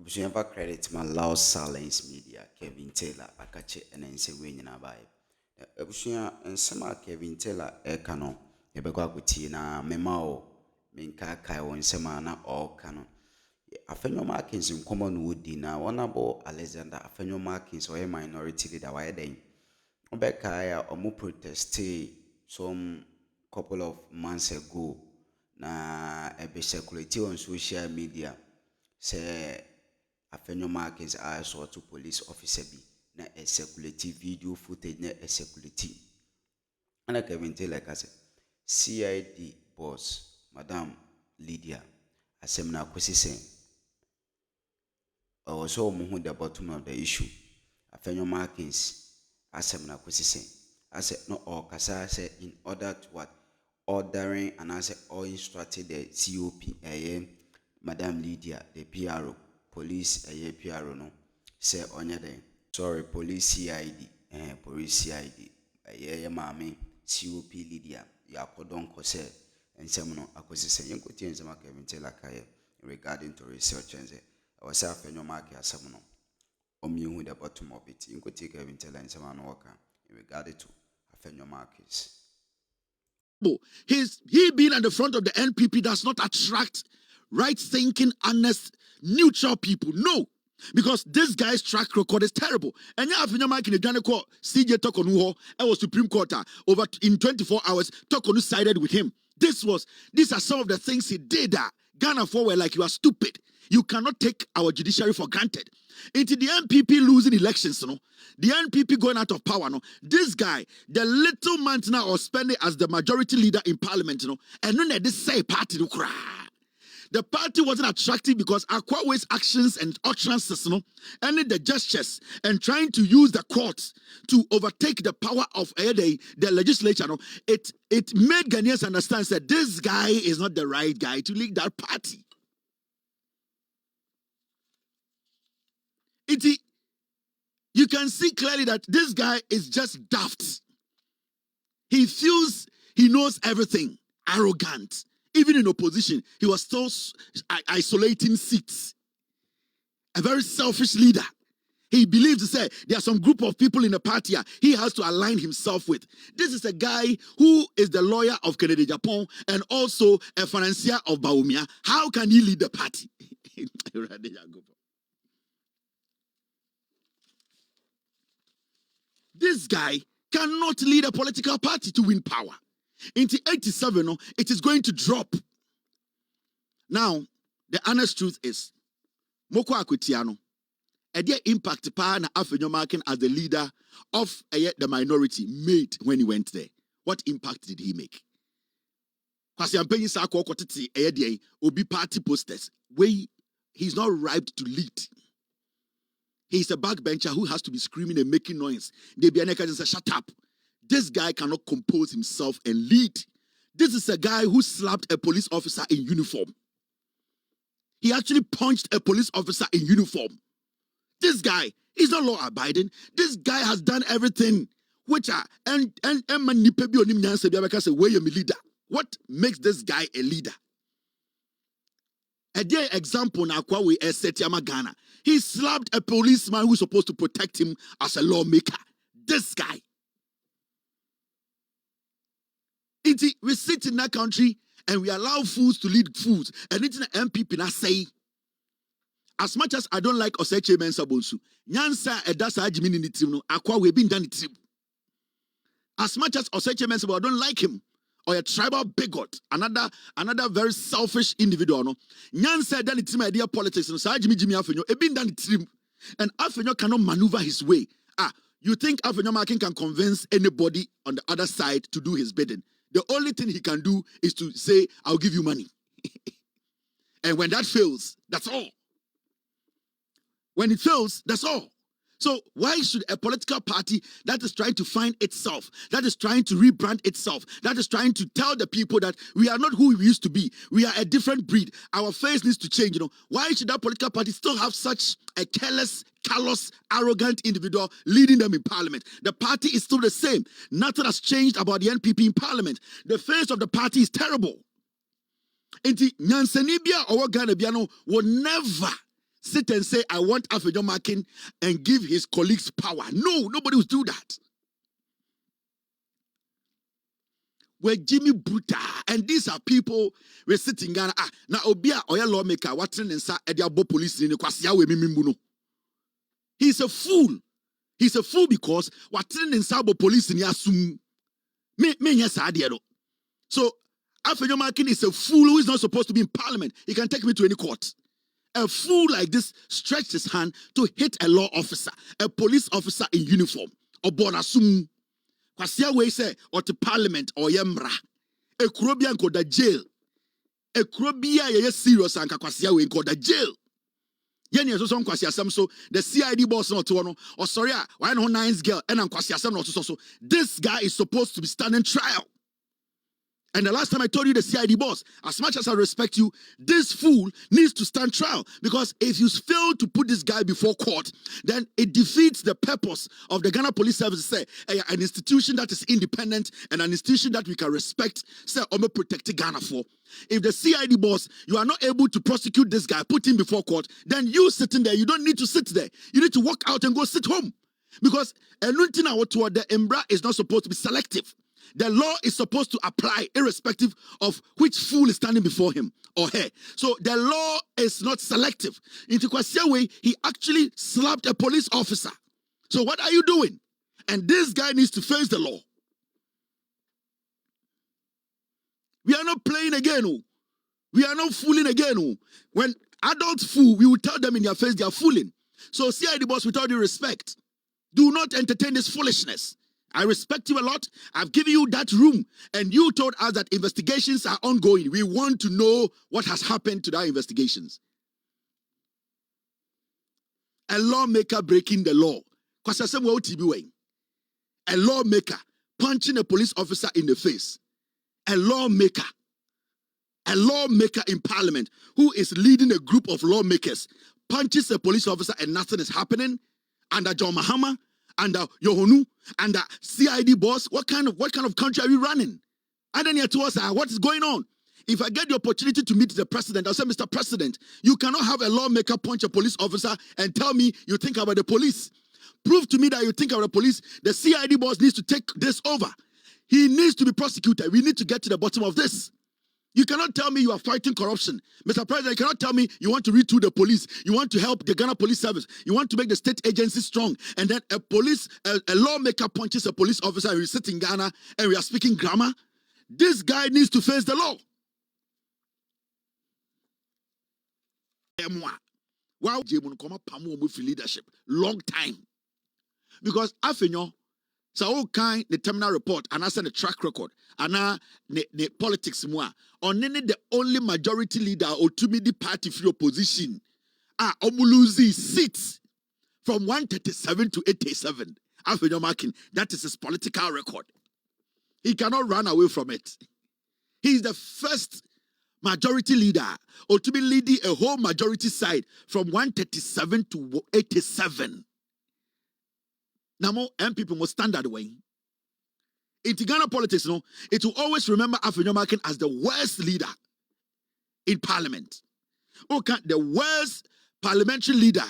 Busunyapa credit my loud silence media Kevin Taylor akache and then say winning a buy. Busunya and some Kevin Taylor ekano yebekwa kuti na memao minka kai won sema na all kano. Afenyo Markins in common wood na honorable Alexander Afenyo Markins or a minority leader why then. Obekaya omu proteste some couple of months ago na ebe circulate on social media say Afenyo Markins also to police officer be na a circulate video footage na a circulate. And I can tell like I said, CID boss, Madam Lydia, asem na kwesi sen. Also who the bottom of the issue. Afenyo Markins asem na kwesi sen. I said no or kasa say in order to what ordering and I said or instructed the COP Madam Lydia the PRO police PRO no say onye den sorry police CID police CID mame COP Lydia yakodon ko say ensem no akosi say yenkoti ensem Kevin Taylor kaye regarding to research and say I say Afenyo Market asem no omihu the bottom of it yenkoti Kevin Taylor ensem no waka in regard to Afenyo Markets. He being at the front of the NPP does not attract right-thinking, honest, neutral people. No. Because this guy's track record is terrible. And you have in your mic in the Ghana court, CJ Tokonuho, I was Supreme Court over in 24 hours, Tokonu sided with him. These are some of the things he did. Ghana forward like you are stupid. You cannot take our judiciary for granted. Into the NPP losing elections, the NPP going out of power, this guy, the little month now or spending as the majority leader in parliament, and then they say party to cry. The party wasn't attractive because Akwawe's actions and utterances, and the gestures and trying to use the courts to overtake the power of the legislature, it made Ghanaians understand that this guy is not the right guy to lead that party. You can see clearly that this guy is just daft. He feels he knows everything, arrogant. Even in opposition, he was still isolating seats. A very selfish leader. He believes to say there are some group of people in the party he has to align himself with. This is a guy who is the lawyer of Kennedy Japan and also a financier of Baumia. How can he lead the party? This guy cannot lead a political party to win power. Into 87, it is going to drop. Now, the honest truth is, Moko Akwetiano, a dear impact pa na Afenyo Markin as the leader of the minority made when he went there. What impact did he make? Because I'm paying Sako Kotiti a Obi party posters. He's not ripe to lead. He's a backbencher who has to be screaming and making noise. They be and say, shut up. This guy cannot compose himself and lead. This is a guy who slapped a police officer in uniform. He actually punched a police officer in uniform. This guy is not law abiding. This guy has done everything. What makes this guy a leader? A dear example now, we Setiama Ghana. He slapped a policeman who's supposed to protect him as a lawmaker. This guy. We sit in that country and we allow fools to lead fools. And it's an MPP na say, as much as I don't like Oseche Mensa Bonsu, Nyansa Edasa Jimin in the team, Akwa we been done the team. As much as Oseche Mensa, I don't like him, or a tribal bigot, another very selfish individual. No, Nyansa done the team idea politics, and Jimmy Afenyo, it been done the team, and Afenyo cannot maneuver his way. You think Afenyo Markin can convince anybody on the other side to do his bidding? The only thing he can do is to say, I'll give you money. And when that fails, that's all. When it fails, that's all. So why should a political party that is trying to find itself, that is trying to rebrand itself, that is trying to tell the people that we are not who we used to be, we are a different breed, our face needs to change, why should that political party still have such a callous, arrogant individual leading them in parliament? The party is still the same. Nothing has changed about the NPP in parliament. The face of the party is terrible. Nyansenibia or Ghana will never sit and say, I want Afenyo Markin and give his colleagues power. No, nobody will do that. We're Jimmy Bruta, and these are people we're sitting in Ghana. Now Obia Oya lawmaker, what's in Ediabo police in the He's a fool. He's a fool because what's in Sabo police in Yasum. Me yes, so Afenyo Markin is a fool who is not supposed to be in parliament. He can take me to any court. A fool like this stretched his hand to hit a law officer, a police officer in uniform. Obonasum. Kwasia we say or to parliament or yemra. A Kurobian called the jail. A Kurobia ye serious and kwasia we called the jail. Yeni so some kwasia sam so the CID boss not to or sorry why no nice girl and kwasia sam not so. This guy is supposed to be standing trial. And the last time I told you the CID boss, as much as I respect you, this fool needs to stand trial. Because if you fail to put this guy before court, then it defeats the purpose of the Ghana Police Service. Say, an institution that is independent and an institution that we can respect, say, protect Ghana for. If the CID boss, you are not able to prosecute this guy, put him before court, then you sitting there, you don't need to sit there. You need to walk out and go sit home. Because the Embra is not supposed to be selective. The law is supposed to apply irrespective of which fool is standing before him or her. So the law is not selective. In Tikwasia way, he actually slapped a police officer. So what are you doing? And this guy needs to face the law. We are not playing again. Oh. We are not fooling again. Oh. When adults fool, we will tell them in their face they are fooling. So CID boss, with all due respect, do not entertain this foolishness. I respect you a lot. I've given you that room. And you told us that investigations are ongoing. We want to know what has happened to that investigations. A lawmaker breaking the law. A lawmaker punching a police officer in the face. A lawmaker in parliament who is leading a group of lawmakers punches a police officer and nothing is happening. Under John Mahama, under Yohonu, under CID boss, what kind of country are we running? And then here to us, what is going on? If I get the opportunity to meet the president, I'll say, Mr. President, you cannot have a lawmaker punch a police officer and tell me you think about the police. Prove to me that you think about the police. The CID boss needs to take this over. He needs to be prosecuted. We need to get to the bottom of this. You cannot tell me you are fighting corruption. Mr. President, you cannot tell me you want to retool the police. You want to help the Ghana Police Service. You want to make the state agency strong. And then a lawmaker punches a police officer and we sit in Ghana and we are speaking grammar. This guy needs to face the law. Wow, leadership. Long time. Because Afenyo, so all kind the terminal report and I said the track record and the politics more on the only majority leader or to me the party free opposition omuluzi seats from 137 to 87. Afenyo Markin, that is his political record. He cannot run away from it. He is the first majority leader or to be leading a whole majority side from 137 to 87. Now, more MPP must stand that way. In Ghana politics, no, it will always remember Afenyo Markin as the worst leader in parliament. Okay, the worst parliamentary leader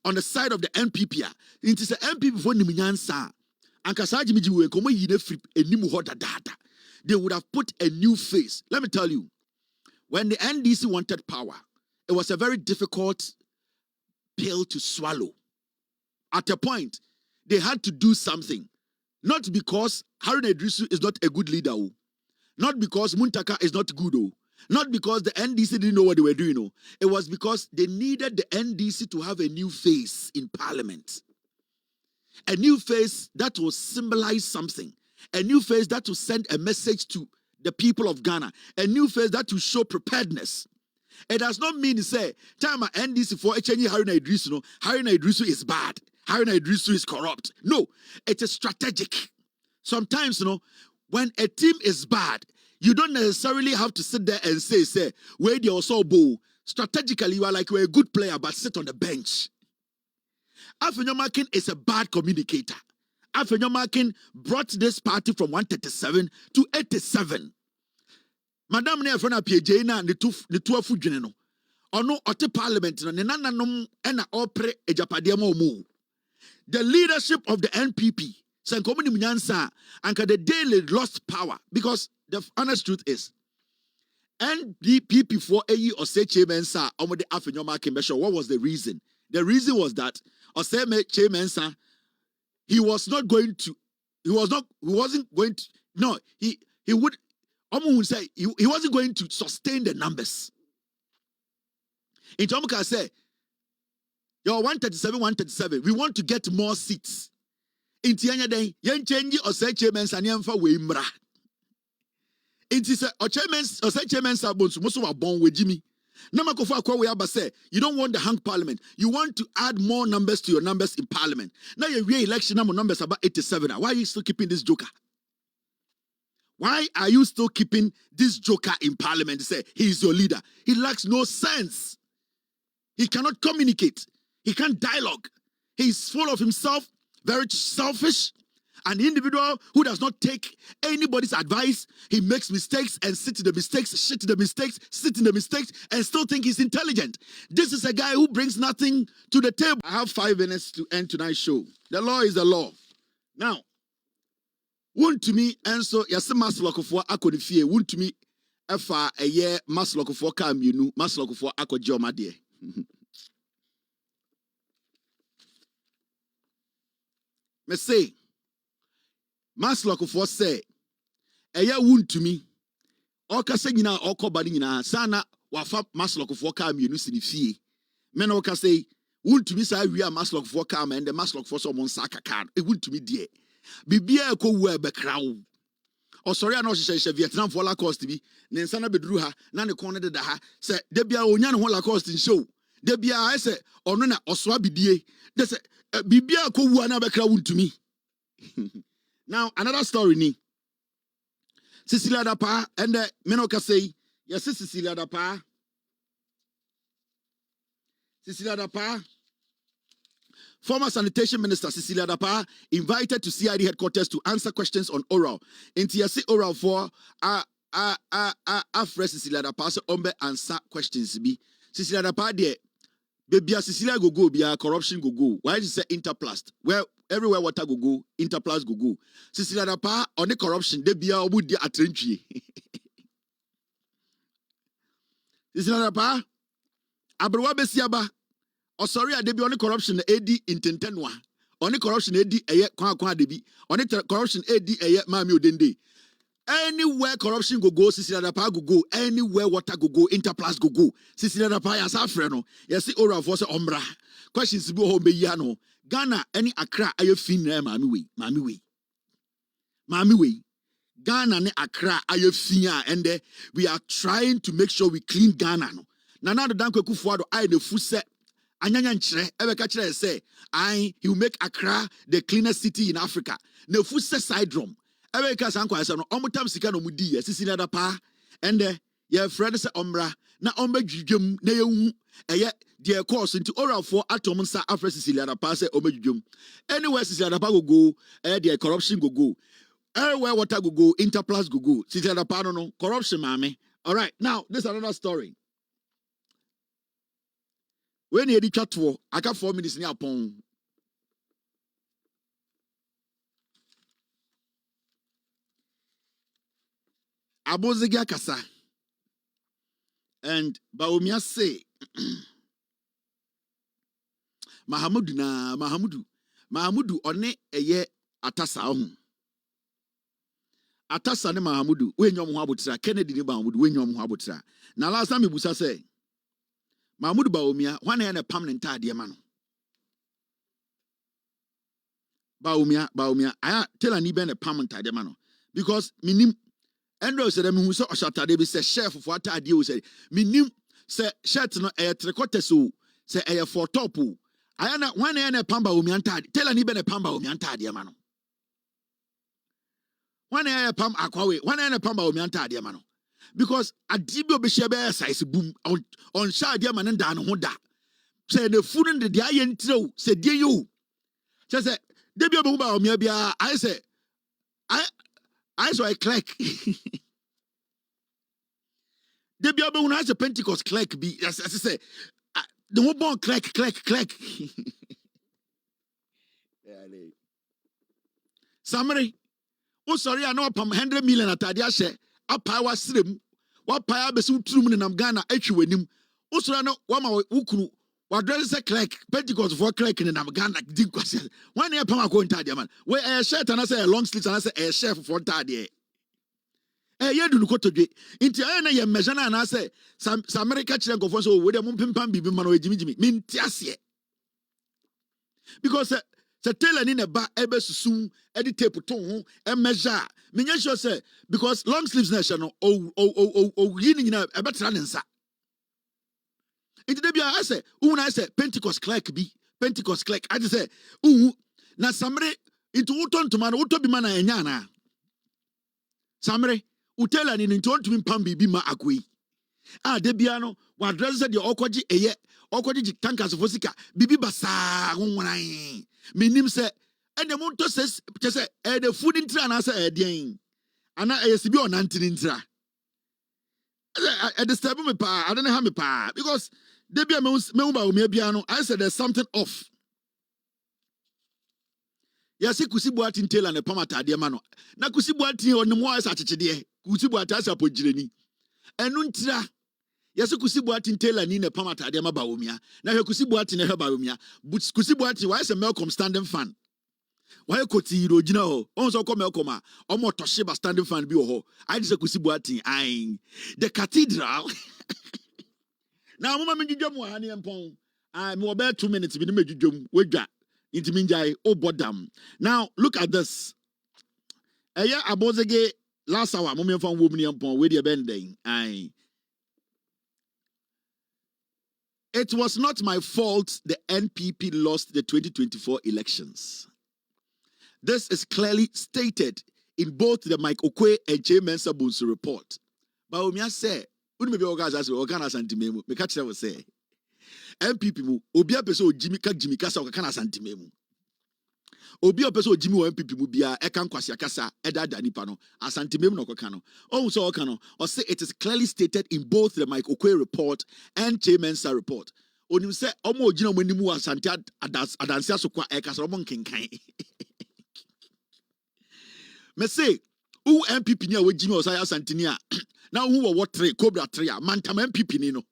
on the side of the NPP. It is the NPP for Niminyansa. They would have put a new face. Let me tell you, when the NDC wanted power, it was a very difficult pill to swallow. At a point, they had to do something. Not because Haruna Idrisu is not a good leader. Not because Muntaka is not good. Not because the NDC didn't know what they were doing. It was because they needed the NDC to have a new face in parliament. A new face that will symbolize something. A new face that will send a message to the people of Ghana. A new face that will show preparedness. It does not mean to say, time NDC for Haruna Idrisu. Haruna Idrisu is bad. Haruna Idrisu is corrupt. No, it is strategic. Sometimes, when a team is bad, you don't necessarily have to sit there and say, where they also bow. Strategically, you are like you're a good player, but sit on the bench. Afenyo Markin is a bad communicator. Afenyo Markin brought this party from 137 to 87. Madam Nefrona PJ na the 12 no. ono ote parliament no ne nananom ena opre ejapade ma omo. The leadership of the NPP, Sankomuni Munyansa, and the day lost power because the honest truth is NPP for AE or say Chemensa omo the Afenyo Markin. What was the reason? The reason was that Oseme Chemensa, he wasn't going to, no, he would, Omo would say, he wasn't going to sustain the numbers. In Tomuka say, you're 137, we want to get more seats. In Tianya Day, Yen Chenji or say Chemensa Nyamfa Wimra. It is a chairman or say Chemensa Bonsu, most of our born with Jimmy. Say, you don't want the hung parliament. You want to add more numbers to your numbers in parliament. Now your re-election numbers about 87. Why are you still keeping this joker? Why are you still keeping this joker in parliament? Say he is your leader. He lacks no sense. He cannot communicate. He can't dialogue. He's full of himself, very selfish. An individual who does not take anybody's advice. He makes mistakes and sit in the mistakes, shit in the mistakes, sit in the mistakes, and still think he's intelligent. This is a guy who brings nothing to the table. I have 5 minutes to end tonight's show. The law is the law. Now, won't to me, and so yes, masloko for akonifie, won't to me, efa a year masloko for kamunu, masloko for akojomade. Me say, Masloko for say, eya wun to me. Oka se nyina oko bani nyina sana wafa Masloko for ka mienu sini fie. Me na oka say wun to me sa wi a Masloko for ka and the Masloko for so mon saka card. E wun to me die. Bibia ko wu e be krawo. O sorry na o hye Vietnam for la cost bi. Ne nsa na bedru ha na ne kon ne da ha. Se de bia onya ne ho la cost in show. De bia I say ono na osoa bidie. De se bibia ko wu na be krawo to me. Now, another story ni. Cecilia Dapa and the Menoka say, yes, Cecilia Dapa. Cecilia Dapa. Former Sanitation Minister Cecilia Dapa invited to CID headquarters to answer questions on oral. In TSC oral for Afre Cecilia Dapa so ombe answer questions be. Cecilia Dapa de baby Cecilia go be corruption go. Why is it Interplast? Well, everywhere water go, Interplast go. Cecilia Dapa on the corruption, they be a would de atrenchi. Cecilia Dapa, Abroa Besiaba, or sorry, I be on the corruption AD in Tentenwa. On the corruption AD a kwa debi. On the corruption AD a mami odende. Anywhere corruption go, Cecilia Dapa go. Anywhere water go, Interplast go. Cecilia Dapa ya safreno. Yes, see oral for ombra. Questions be home be yano. Ghana, any Accra, aye fin mami we. Ghana, ne Accra, aye fin and we are trying to make sure we clean Ghana. No, Nana the Danko Kufuado, I the food set. Anyanyan chre, ever catch say, he will make Accra the cleanest city in Africa. No food set syndrome. Ever catch Uncle I said, no, omutam sikano mudi, Cecilia Dapa, and your friend say ombra, na omba jujum, ne dear course into oral for atom sa Afre Cecilia Dapa say omejum. Anywhere Cecilia Dapa go, their corruption go. Everywhere water go, Interplast go. Cecilia Dapa no corruption, mammy. All right, now this is another story. When you chat for, I got 4 minutes near upon. Abozigia Kasa and Baumia say. Mahamudu one eye atasa ho. Atasa ne Mahamudu we nyom ho abotra Kennedy ne Mahamudu we nyom ho abotra. Na last time busa say Mahamudu Baumia wane na pam ne ntade ma no. Baumia aya tell ani be ne pam ntade ma no because minim Andrew said me hu so oshatade be say chef for atade o say minim say shirt no e 3/4 so say e for top o. Ayana one ene pamba omiantade. Tell ani be ne pamba omiantade ma no. One ene pam akwawe. One ene pamba omiantade ma no. Because adibi obehye be size boom on shade ma ne da no ho da. Say ne funu de dia ye ntreo say die yo. Say debi obehu ba omia bia I say I saw a clerk. They be able to have a Pentecost clerk be, as I say, the one born clerk. Summary. Oh, sorry, I know upon 100 million at Adiashe, a power slim, what power besu trum in Amgana, Echuanim. Also, I know one of Ukru, what dress a clerk, Pentecost for clerk in Amgana, Dinquas. 1 year Pama going Tadiaman, where a shirt and I say a long sleeve and I say a chef for Tadia. You do go to the into any Mejana and I say some America Chilango for so with a mumpim be Mano Jimmy, mean Tiasie. Because the tailor in a bar ever soon, edit tape to and measure. Menya sure say because long sleeves national yinning a better answer. Into the Bia I say, I say Pentecost clerk be Pentecost clerk. I just say, na Samre into Uton to man, Utobi mana and yana. Samre. Utela ni ntonto mpam bibi ma akoi debiano wa address the okoji eye okoji tankers for sika bibi basa wonwan menim se ene monto ses se the food intra na se den ana sibi onantini ntra I disturb me pa I don't know how me pa because debia me ba o me biano I said there's something off. Yasi kusibuati ntela ne pamata de ma no na kusibuati onimo asa achechede kusibuati asa pojireni enu ntira yasi kusibuati ntela ni ne pamata de ma baomia na hwe kusibuati ne hwe baomia but kusibuati why say Malcolm standing fan why koti ro gina ho onso ko Malcolm a omo toshe ba standing fan bi ho I say kusibuati ain the cathedral na mama me dwodwom ha ne empon me obe 2 minutes bi ne me dwodwom wedwa. Now look at this. Abozege last hour moment from woman upon with your bending. It was not my fault the NPP lost the 2024 elections. This is clearly stated in both the Mike Okwe and J. Mensa Bunsu report. But Omia say, wouldn't be organized or can santimemu, me catch them say. MPP mu obi apeso Jimmy Kasa o kana santime mu obi apeso Jimmy o MPP mu bia e kan kwase akasa edada nipa no asantime mu no koka no oh so oka no or say it is clearly stated in both the Mike Okwe report and Chamensa report onim say omo ogina mo nimu asante adanse asokwa e kasa omo nkenkan me say who MPP ni a we Jimmy o say asante ni a na who what tree cobra tree mantam MPP ni no.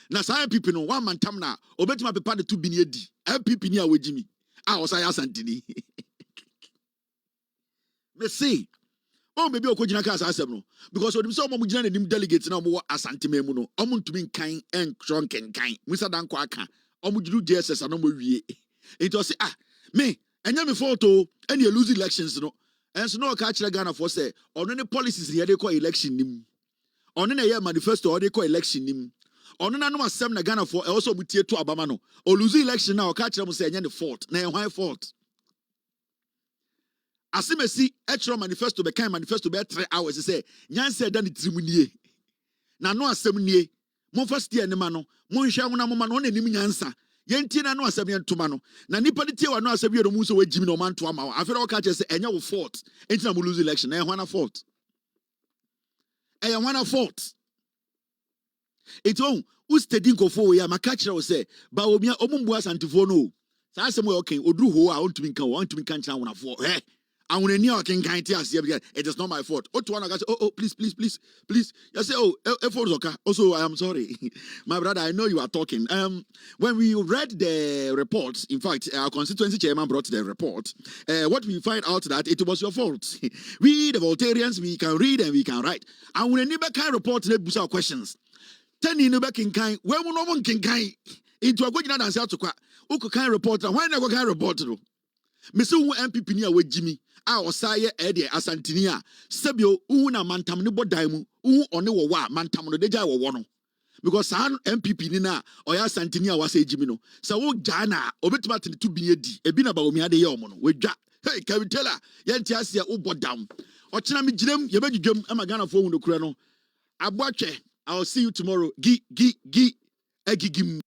Na sa MPP no one man tam na obetima pepa de 2 billion di MPP ni a wejimi osaya santini me say maybe okojina ka asem no because odim say omo gina nanim delegate na omo asantime mu no omo ntumi nkan en tronken kan musa dan kwa aka omo giru JSS na omo wie it was say me enya me photo any lose elections no enso no ka kire Ghana for say ono ne policies here dey call election nim ono na ye manifesto or dey call election nim ono na no asem na Ghana for also mutie to abama no o lose election na o ka kire mo say enya ne fault na why fault asimesi etro manifesto be kan manifesto be 3 hours say nyanse da ne trimunie na no asem nie mo first year ne ma no mo nhwe ho na mo ma no na nim nyansa yenti na no asem yentoma no na nipa de tie wa no asem ye no mu so wagimi no manto ama wa afere o ka kire say enya wo fault enti na mo lose election na why na fault why na fault it won who steady nkofo we ya maka kire wo say ba omia omumbu asantifo no sa asem we okay oduru ho a ontumi kan kira wonafo it is not my fault. Please. You say, also, I am sorry. My brother, I know you are talking. When we read the report, in fact, our constituency chairman brought the report. What we find out that it was your fault. We, the Voltarians, we can read and we can write. And when never can report, they boost our questions. 10 in the back in kind, where no one can kind into a good answer to quack. Who can report? Why never can report? Mr. MPP ni awe Jimmy osaye ede asantini a sebio na mantam ne bodaimu one wo wa mantam no deja wo no because an MPP ni na oya asantini a wasa Jimmy no se wo gya na obetima tene to bi edi ebi na ba omi ade ye omo no wedwa hey can we tell her yenti ase wo bodam ochina me girem ye badwudwam ama Ghana fo hu no kura no abotwe I will see you tomorrow gi egigim